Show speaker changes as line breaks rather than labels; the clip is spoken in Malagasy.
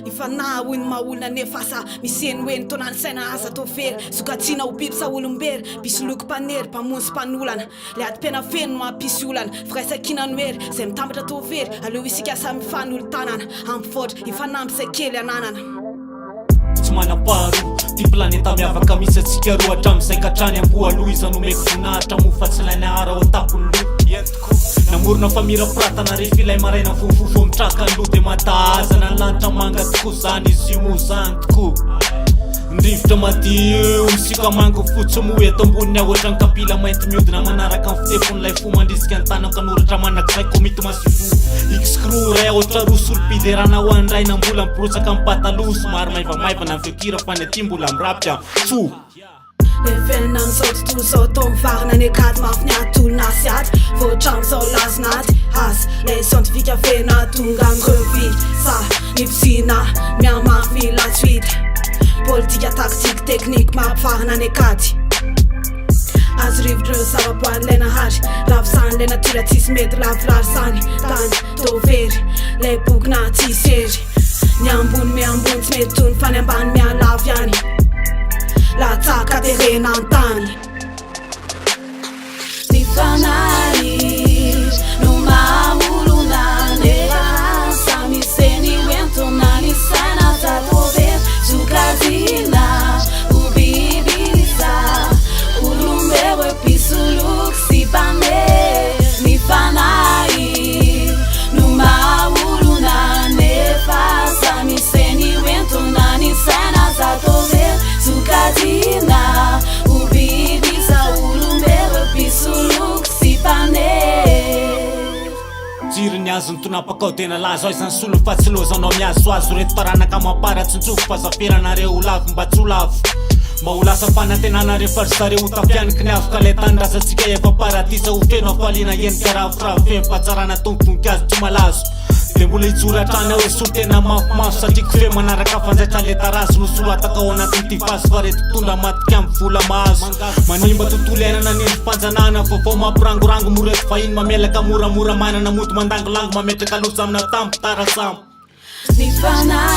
Ifanahy hoy ny maha-olona nefasa miseny hoe ny taonany saina aza atao fery sokatsiana ho biby sa olombery pisy loko mpanery mpamono sy mpanolana le adim-piaina feno no mampisy olana firaisan-kina noery zay mitambatra atao very aleo isika samy fanolo-tanana ampivoatra ifanampy say kely ananana
tsy manam-paharo ty planeta miavaka misy atsika roa hatramin'izay katrany amboa aloha iza nomeko voninahitra mofatsilainy ahara ao an-tapony lo entiko namorona famira-piratana rehefa ilay maraina vovovô mitraka ny lo de matahazana ny lanitra manga tokoa zany izy io mo zany tokoa ndrivotra madio misika mango fotsy moe eto amboniny ahoatra ny kapila mainty miodina manaraka ny fitefon'ilay fo mandrisika ny tanaka noratra manakizay komity masifo excro ray ahoatra rosolompiderana ho an'ray na mbola mipirotsaka amin'ny pataloha somary maivamaivana ny fekira fa ny aty mbola mirapitra fo
le fiainana am'izao tontolo zao tao mivarina ny akady mafy ny atolona sy aty voatram'izao lazinaty azy lay siantifika fena tonga mirevy sa ny pisina miamafy latsuite politika tactique technique mampivarina ny akady azo rivotra zavaboary lay nahary ravizany lay natyra tsisy mety lavirary zany tany to very lay bokina tsisy ery ny ambony miambony tsy mety tony fa ny ambany mialavy any latsaka terena an-tany ny fanahy no maha-olona nefa samy seny hoentona ny saina zatover sokazina ho bibisa olombelo episoloky sy mpanery ny fanahy no maha-olona nefa samy seny hoentona ny saina zatover sukazina ubibisa ulumbelo pisuluky sy mpanery
jirony azo ny tonapakao tena lazo aizany solo fa tsy lozanao miazoazo reto taranaka mampara tsintsofo fa zaferanareo ho lavo mba tsy ho lavo mba ho lasa fanantenana rehefa ry zareo ho tafianiky ny avoka lay tandrasantsika efa paradisa ho feno afaliana endrika ravoravo fahatsarana tombovoninkazo tsy malazo de mbola hijory hatrany ao hoe solo tena mafimafy satria kofe manaraka fanjaitra le tarazo no soloataka ao anatin'ity fasy fa reto tondra matika amby vola mahazo manimba tontolo iainana ny endrim-panjanahana vaovao mampirangorango moreto fa iny mamelaka moramora manana moto mandangolango mametraka loza amina tampo tarasambo
ny fanahy